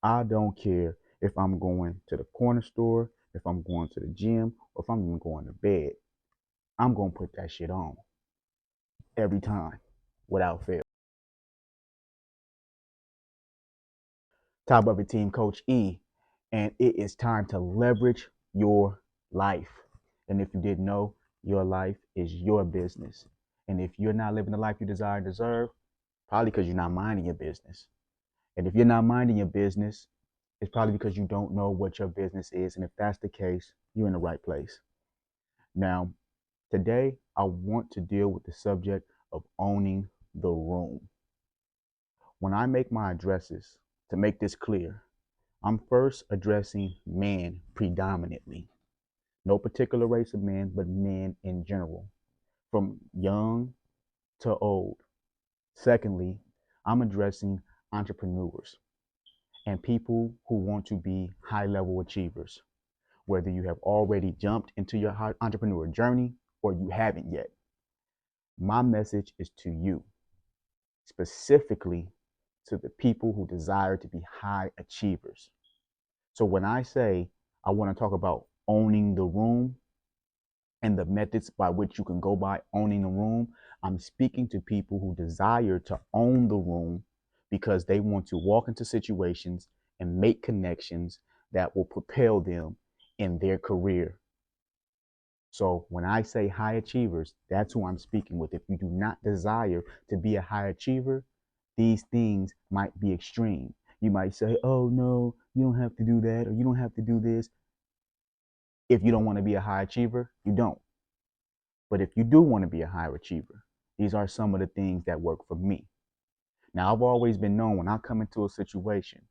I don't care if I'm going to the corner store, if I'm going to the gym, or if I'm even going to bed. I'm going to put that shit on every time without fail. Top of the team, Coach E, and it is time to leverage your life. And if you didn't know, your life is your business. And if you're not living the life you desire and deserve, probably because you're not minding your business. And if you're not minding your business, it's probably because you don't know what your business is. And if that's the case, you're in the right place. Now, today, I want to deal with the subject of owning the room. When I make my addresses, to make this clear, I'm first addressing men predominantly. No particular race of men, but men in general, from young to old. Secondly, I'm addressing entrepreneurs and people who want to be high level achievers, whether you have already jumped into your entrepreneur journey or you haven't yet. My message is to you, specifically to the people who desire to be high achievers. So when I say I want to talk about owning the room and the methods by which you can go by owning the room, I'm speaking to people who desire to own the room because they want to walk into situations and make connections that will propel them in their career. So when I say high achievers, that's who I'm speaking with. If you do not desire to be a high achiever, these things might be extreme. You might say, oh no, you don't have to do that, or you don't have to do this. If you don't want to be a high achiever, you don't. But if you do want to be a high achiever, these are some of the things that work for me. Now, I've always been known when I come into a situation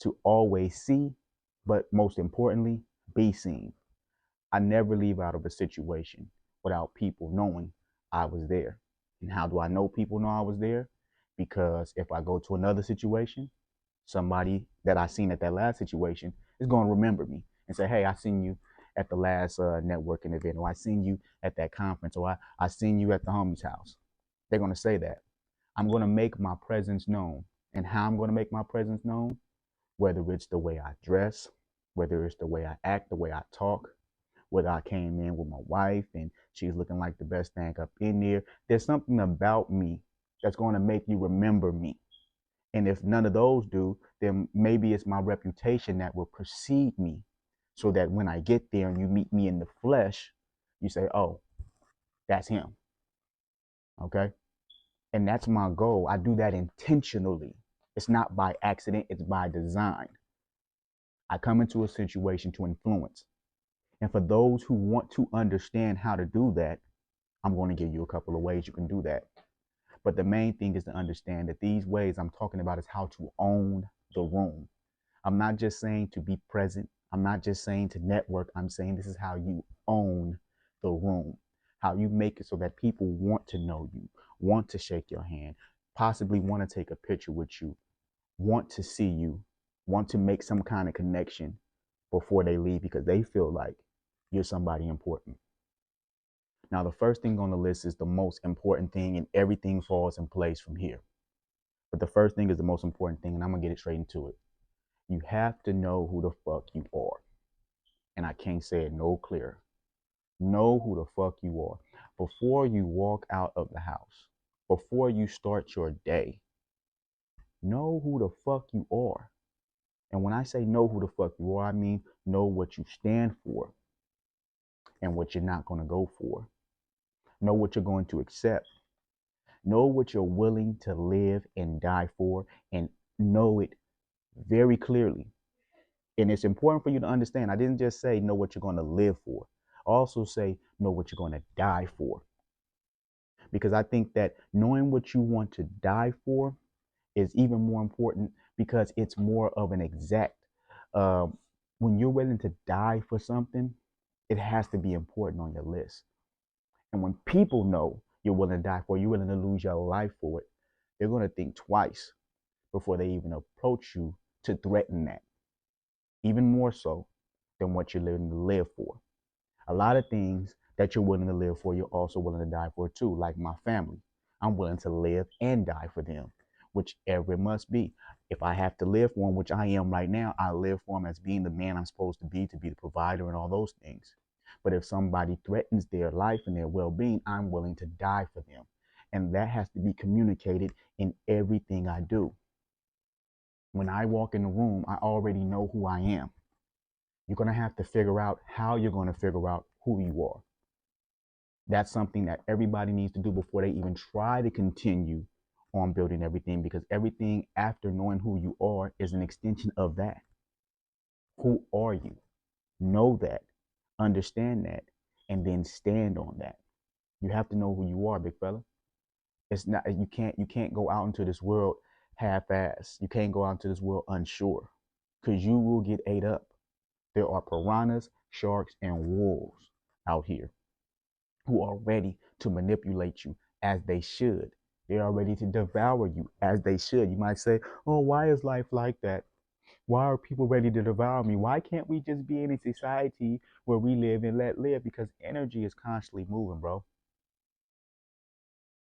to always see, but most importantly, be seen. I never leave out of a situation without people knowing I was there. And how do I know people know I was there? Because if I go to another situation, somebody that I seen at that last situation is going to remember me and say, hey, I seen you at the last networking event, or I seen you at that conference, or I seen you at the homie's house. They're going to say that. I'm going to make my presence known. And how I'm going to make my presence known, whether it's the way I dress, whether it's the way I act, the way I talk, whether I came in with my wife and she's looking like the best thing up in there. There's something about me that's going to make you remember me. And if none of those do, then maybe it's my reputation that will precede me so that when I get there and you meet me in the flesh, you say, oh, that's him. Okay. And that's my goal. I do that intentionally. It's not by accident, it's by design. I come into a situation to influence. And for those who want to understand how to do that, I'm going to give you a couple of ways you can do that. But the main thing is to understand that these ways I'm talking about is how to own the room. I'm not just saying to be present. I'm not just saying to network. I'm saying this is how you own the room, how you make it so that people want to know you, want to shake your hand, possibly want to take a picture with you, want to see you, want to make some kind of connection before they leave because they feel like you're somebody important. Now, the first thing on the list is the most important thing, and everything falls in place from here. But the first thing is the most important thing, and I'm going to get it straight into it. You have to know who the fuck you are. And I can't say it no clearer. Know who the fuck you are. Before you walk out of the house, before you start your day, know who the fuck you are. And when I say know who the fuck you are, I mean know what you stand for and what you're not going to go for. Know what you're going to accept. Know what you're willing to live and die for, and know it very clearly. And it's important for you to understand. I didn't just say know what you're going to live for. I also say know what you're going to die for. Because I think that knowing what you want to die for is even more important because it's more of an exact. Um, when you're willing to die for something, it has to be important on your list. And when people know you're willing to die for, you're willing to lose your life for it, they're going to think twice before they even approach you to threaten that, even more so than what you're willing to live for. A lot of things that you're willing to live for, you're also willing to die for too, like my family. I'm willing to live and die for them, whichever it must be. If I have to live for them, which I am right now, I live for them as being the man I'm supposed to be the provider and all those things. But if somebody threatens their life and their well-being, I'm willing to die for them. And that has to be communicated in everything I do. When I walk in the room, I already know who I am. You're going to have to figure out how you're going to figure out who you are. That's something that everybody needs to do before they even try to continue on building everything, because everything after knowing who you are is an extension of that. Who are you? Know that, understand that, and then stand on that. You have to know who you are, big fella. It's not, you can't go out into this world half-assed. You can't go out into this world unsure, because you will get ate up. There are piranhas, sharks, and wolves out here who are ready to manipulate you as they should. They are ready to devour you as they should. You might say, oh, why is life like that? Why are people ready to devour me? Why can't we just be in a society where we live and let live? Because energy is constantly moving, bro.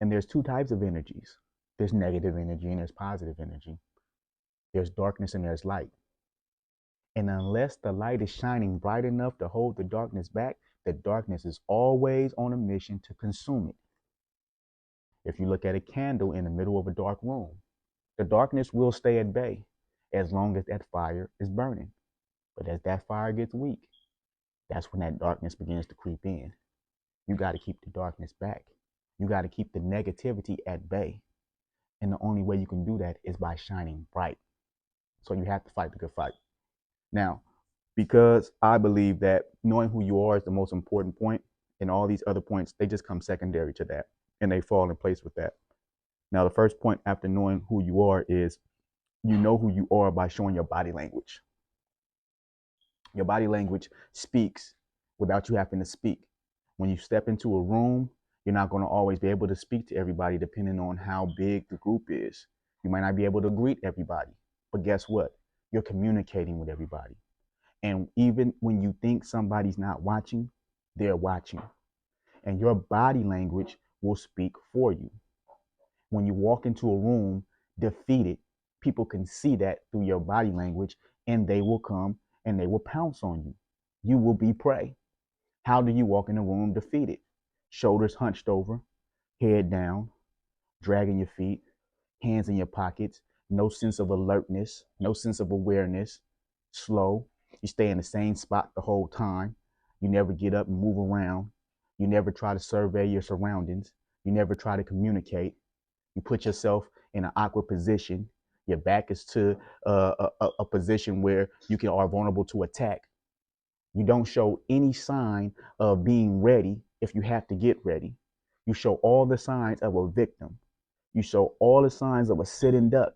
And there's two types of energies. There's negative energy and there's positive energy. There's darkness and there's light. And unless the light is shining bright enough to hold the darkness back, the darkness is always on a mission to consume it. If you look at a candle in the middle of a dark room, the darkness will stay at bay as long as that fire is burning. But as that fire gets weak, that's when that darkness begins to creep in. You got to keep the darkness back. You got to keep the negativity at bay. And the only way you can do that is by shining bright. So you have to fight the good fight. Now, because I believe that knowing who you are is the most important point, and all these other points, they just come secondary to that, and they fall in place with that. Now, the first point after knowing who you are is you know who you are by showing your body language. Your body language speaks without you having to speak. When you step into a room, you're not going to always be able to speak to everybody depending on how big the group is. You might not be able to greet everybody, but guess what? You're communicating with everybody. And even when you think somebody's not watching, they're watching. And your body language will speak for you. When you walk into a room defeated, people can see that through your body language, and they will come and they will pounce on you. You will be prey. How do you walk in a room defeated? Shoulders hunched over, head down, dragging your feet, hands in your pockets, no sense of alertness, no sense of awareness, slow. You stay in the same spot the whole time. You never get up and move around. You never try to survey your surroundings. You never try to communicate. You put yourself in an awkward position. Your back is to a position where you are vulnerable to attack. You don't show any sign of being ready if you have to get ready. You show all the signs of a victim. You show all the signs of a sitting duck.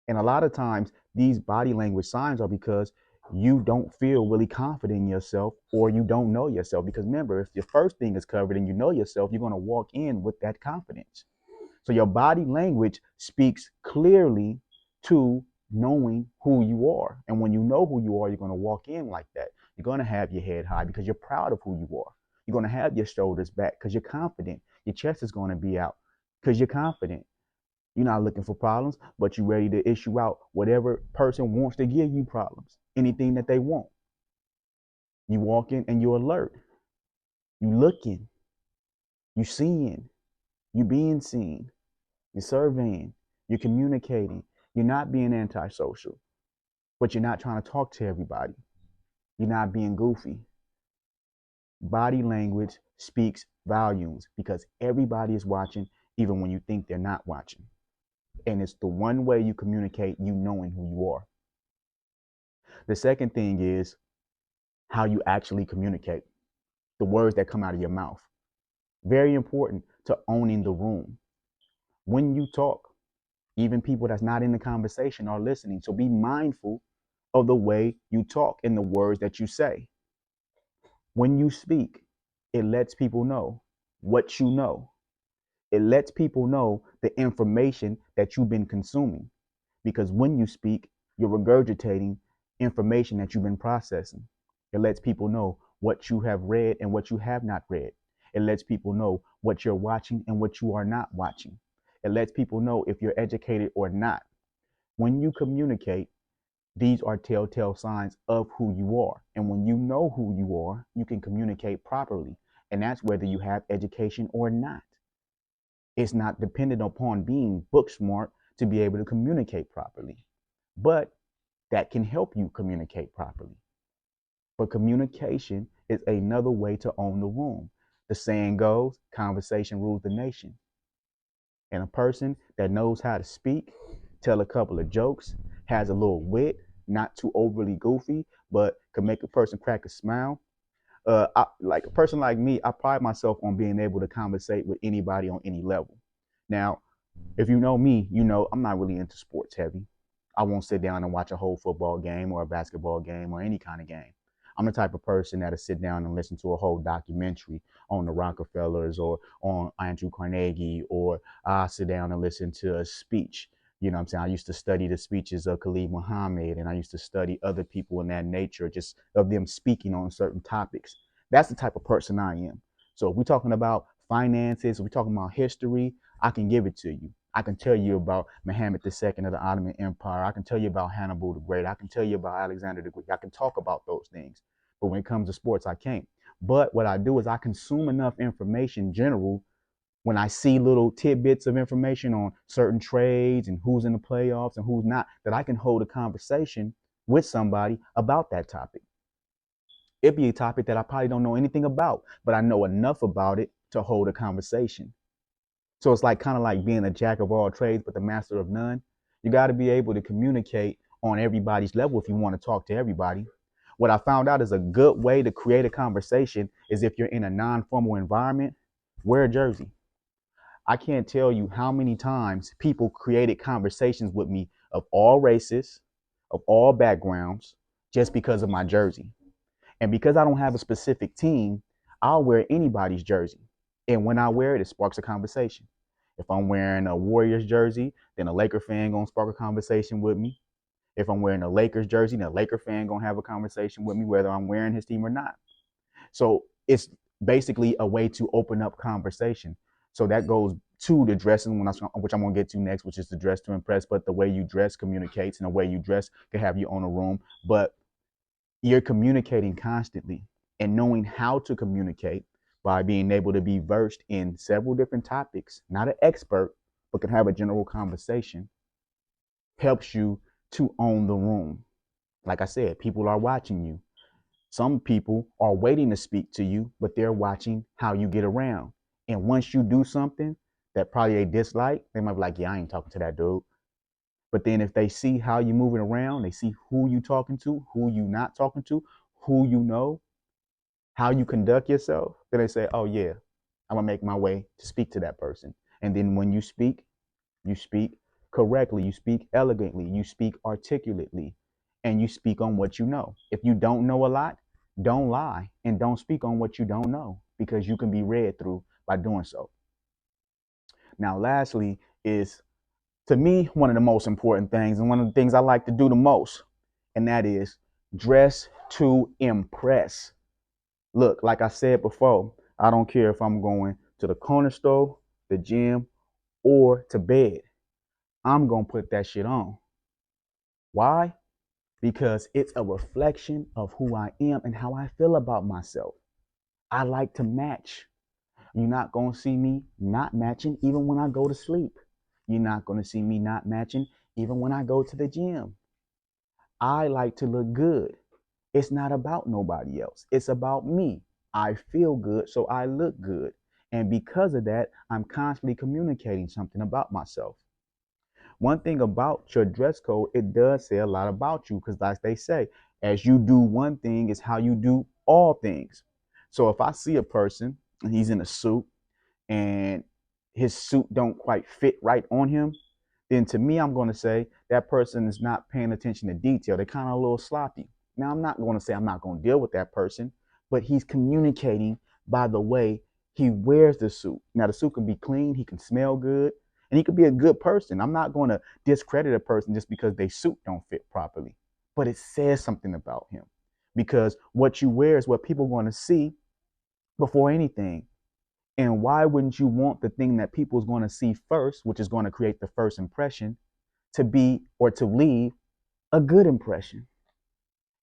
And a lot of times, these body language signs are because you don't feel really confident in yourself, or you don't know yourself. Because remember, if your first thing is covered and you know yourself, you're going to walk in with that confidence. So your body language speaks clearly to knowing who you are. And when you know who you are, you're going to walk in like that. You're going to have your head high because you're proud of who you are. You're going to have your shoulders back because you're confident. Your chest is going to be out because you're confident. You're not looking for problems, but you're ready to issue out whatever person wants to give you problems, anything that they want. You walk in and you're alert. You looking. You seeing. You being seen. You're surveying. You're communicating. You're not being antisocial, but you're not trying to talk to everybody. You're not being goofy. Body language speaks volumes because everybody is watching, even when you think they're not watching. And it's the one way you communicate, you knowing who you are. The second thing is how you actually communicate, the words that come out of your mouth. Very important to owning the room. When you talk, even people that's not in the conversation are listening. So be mindful of the way you talk and the words that you say. When you speak, it lets people know what you know. It lets people know the information that you've been consuming. Because when you speak, you're regurgitating information that you've been processing. It lets people know what you have read and what you have not read. It lets people know what you're watching and what you are not watching. It lets people know if you're educated or not. When you communicate, these are telltale signs of who you are. And when you know who you are, you can communicate properly. And that's whether you have education or not. It's not dependent upon being book smart to be able to communicate properly. But that can help you communicate properly. But communication is another way to own the room. The saying goes, conversation rules the nation. And a person that knows how to speak, tell a couple of jokes, has a little wit, not too overly goofy, but can make a person crack a smile. Like a person like me, I pride myself on being able to conversate with anybody on any level. Now, if you know me, you know I'm not really into sports heavy. I won't sit down and watch a whole football game or a basketball game or any kind of game. I'm the type of person that'll sit down and listen to a whole documentary on the Rockefellers or on Andrew Carnegie, or I sit down and listen to a speech. You know what I'm saying? I used to study the speeches of Khalid Muhammad, and I used to study other people in that nature, just of them speaking on certain topics. That's the type of person I am. So if we're talking about finances, if we're talking about history, I can give it to you. I can tell you about Muhammad II of the Ottoman Empire. I can tell you about Hannibal the Great. I can tell you about Alexander the Great. I can talk about those things. But when it comes to sports, I can't. But what I do is I consume enough information in general when I see little tidbits of information on certain trades and who's in the playoffs and who's not, that I can hold a conversation with somebody about that topic. It'd be a topic that I probably don't know anything about, but I know enough about it to hold a conversation. So it's like kind of like being a jack of all trades, but the master of none. You got to be able to communicate on everybody's level if you want to talk to everybody. What I found out is a good way to create a conversation is if you're in a non-formal environment, wear a jersey. I can't tell you how many times people created conversations with me of all races, of all backgrounds, just because of my jersey. And because I don't have a specific team, I'll wear anybody's jersey. And when I wear it, it sparks a conversation. If I'm wearing a Warriors jersey, then a Laker fan gonna spark a conversation with me. If I'm wearing a Lakers jersey, then a Laker fan gonna have a conversation with me, whether I'm wearing his team or not. So it's basically a way to open up conversation. So that goes to the dressing, which I'm gonna get to next, which is the dress to impress. But the way you dress communicates, and the way you dress can have you own a room. But you're communicating constantly, and knowing how to communicate by being able to be versed in several different topics, not an expert, but can have a general conversation, helps you to own the room. Like I said, people are watching you. Some people are waiting to speak to you, but they're watching how you get around. And once you do something that probably they dislike, they might be like, yeah, I ain't talking to that dude. But then if they see how you moving around, they see who you talking to, who you not talking to, who you know, how you conduct yourself, then they say, oh yeah, I'm gonna make my way to speak to that person. And then when you speak correctly, you speak elegantly, you speak articulately, and you speak on what you know. If you don't know a lot, don't lie and don't speak on what you don't know, because you can be read through by doing so. Now, lastly, is to me one of the most important things, and one of the things I like to do the most, and that is dress to impress. Look, like I said before, I don't care if I'm going to the corner store, the gym, or to bed. I'm going to put that shit on. Why? Because it's a reflection of who I am and how I feel about myself. I like to match. You're not going to see me not matching even when I go to sleep. You're not going to see me not matching even when I go to the gym. I like to look good. It's not about nobody else. It's about me. I feel good, so I look good. And because of that, I'm constantly communicating something about myself. One thing about your dress code, it does say a lot about you, because like they say, as you do one thing is how you do all things. So if I see a person and he's in a suit and his suit don't quite fit right on him, then to me, I'm going to say that person is not paying attention to detail. They're kind of a little sloppy. Now, I'm not going to say I'm not going to deal with that person, but he's communicating by the way he wears the suit. Now, the suit can be clean, he can smell good, and he could be a good person. I'm not going to discredit a person just because their suit don't fit properly, but it says something about him, because what you wear is what people are going to see before anything. And why wouldn't you want the thing that people is going to see first, which is going to create the first impression, to be or to leave a good impression?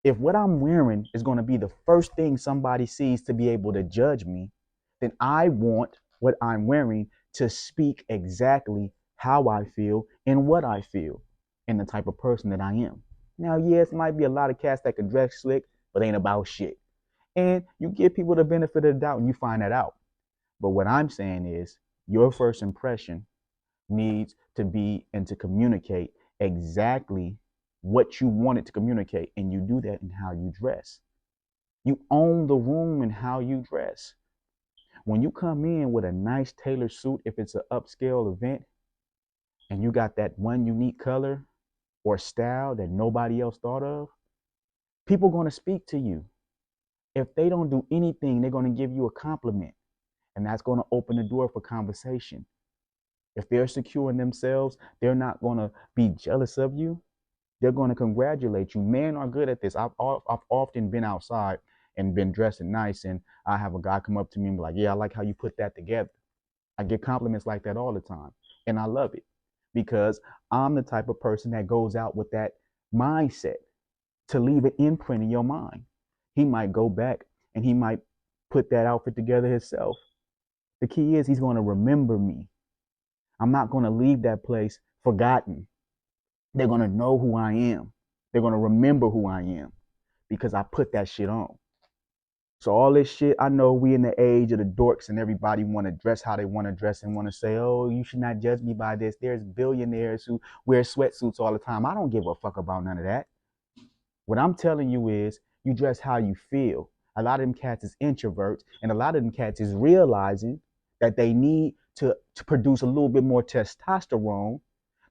If what I'm wearing is going to be the first thing somebody sees to be able to judge me, then I want what I'm wearing to speak exactly how I feel and what I feel and the type of person that I am. Now, yes, might be a lot of cats that can dress slick, but ain't about shit. And you give people the benefit of the doubt and you find that out. But what I'm saying is your first impression needs to be and to communicate exactly what you want it to communicate. And you do that in how you dress. You own the room in how you dress. When you come in with a nice tailored suit, if it's an upscale event, and you got that one unique color or style that nobody else thought of, people are going to speak to you. If they don't do anything, they're going to give you a compliment. And that's going to open the door for conversation. If they're secure in themselves, they're not going to be jealous of you. They're going to congratulate you. Men are good at this. I've often been outside and been dressing nice, and I have a guy come up to me and be like, yeah, I like how you put that together. I get compliments like that all the time, and I love it because I'm the type of person that goes out with that mindset to leave an imprint in your mind. He might go back and he might put that outfit together himself. The key is he's going to remember me. I'm not going to leave that place forgotten. They're going to know who I am. They're going to remember who I am because I put that shit on. So all this shit, I know we in the age of the dorks and everybody want to dress how they want to dress and want to say, oh, you should not judge me by this. There's billionaires who wear sweatsuits all the time. I don't give a fuck about none of that. What I'm telling you is you dress how you feel. A lot of them cats is introverts, and a lot of them cats is realizing that they need to produce a little bit more testosterone.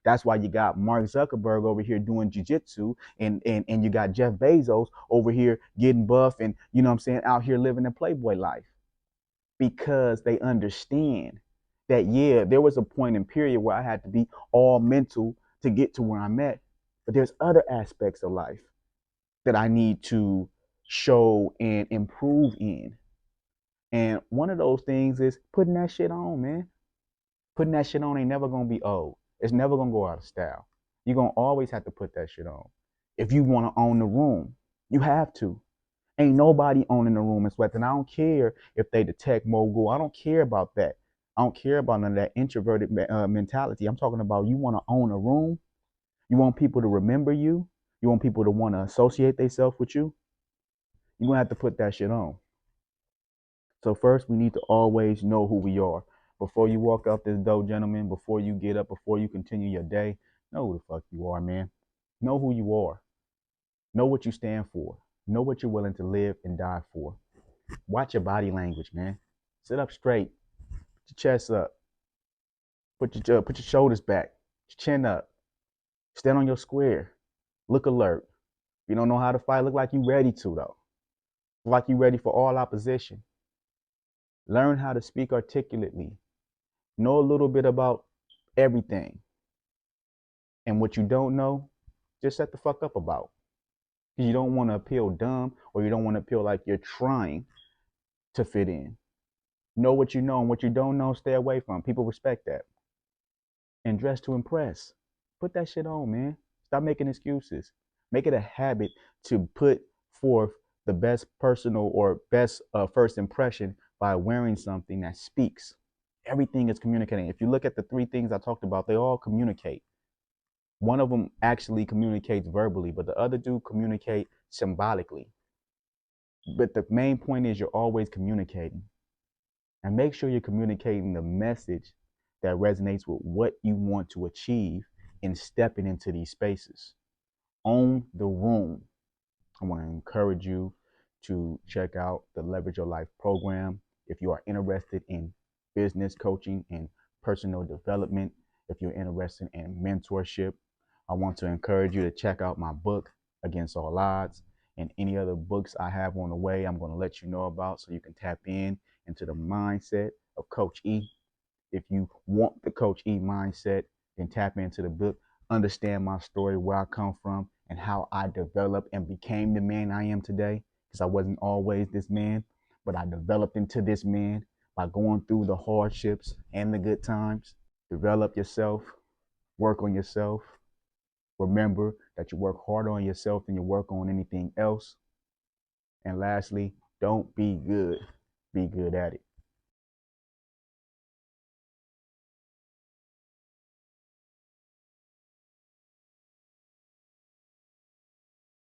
That's why you got Mark Zuckerberg over here doing jujitsu, and you got Jeff Bezos over here getting buff and, you know what I'm saying, out here living a Playboy life because they understand that, yeah, there was a point in period where I had to be all mental to get to where I'm at. But there's other aspects of life that I need to show and improve in. And one of those things is putting that shit on, man. Putting that shit on ain't never gonna be old. It's never gonna go out of style. You're gonna always have to put that shit on. If you wanna own the room, you have to. Ain't nobody owning the room in sweats. And I don't care if they the tech mogul. I don't care about that. I don't care about none of that introverted mentality. I'm talking about you wanna own a room. You want people to remember you. You want people to want to associate themselves with you. You're gonna have to put that shit on. So first, we need to always know who we are. Before you walk out this door, gentlemen, before you get up, before you continue your day, know who the fuck you are, man. Know who you are. Know what you stand for. Know what you're willing to live and die for. Watch your body language, man. Sit up straight. Put your chest up. Put your shoulders back. Your chin up. Stand on your square. Look alert. If you don't know how to fight, look like you ready to, though. Look like you ready for all opposition. Learn how to speak articulately. Know a little bit about everything. And what you don't know, just shut the fuck up about. Because you don't want to appeal dumb or you don't want to appeal like you're trying to fit in. Know what you know, and what you don't know, stay away from. People respect that. And dress to impress. Put that shit on, man. Stop making excuses. Make it a habit to put forth the best personal or best first impression by wearing something that speaks. Everything is communicating. If you look at the three things I talked about, they all communicate. One of them actually communicates verbally, but the other two communicate symbolically. But the main point is you're always communicating. And make sure you're communicating the message that resonates with what you want to achieve in stepping into these spaces. Own the room. I want to encourage you to check out the Leverage Your Life program if you are interested in business coaching and personal development. If you're interested in mentorship, I want to encourage you to check out my book, Against All Odds, and any other books I have on the way, I'm going to let you know about so you can tap in into the mindset of Coach E. If you want the Coach E mindset, then tap into the book, understand my story, where I come from, and how I developed and became the man I am today. Because I wasn't always this man, but I developed into this man by going through the hardships and the good times. Develop yourself, work on yourself. Remember that you work harder on yourself than you work on anything else. And lastly, don't be good, be good at it.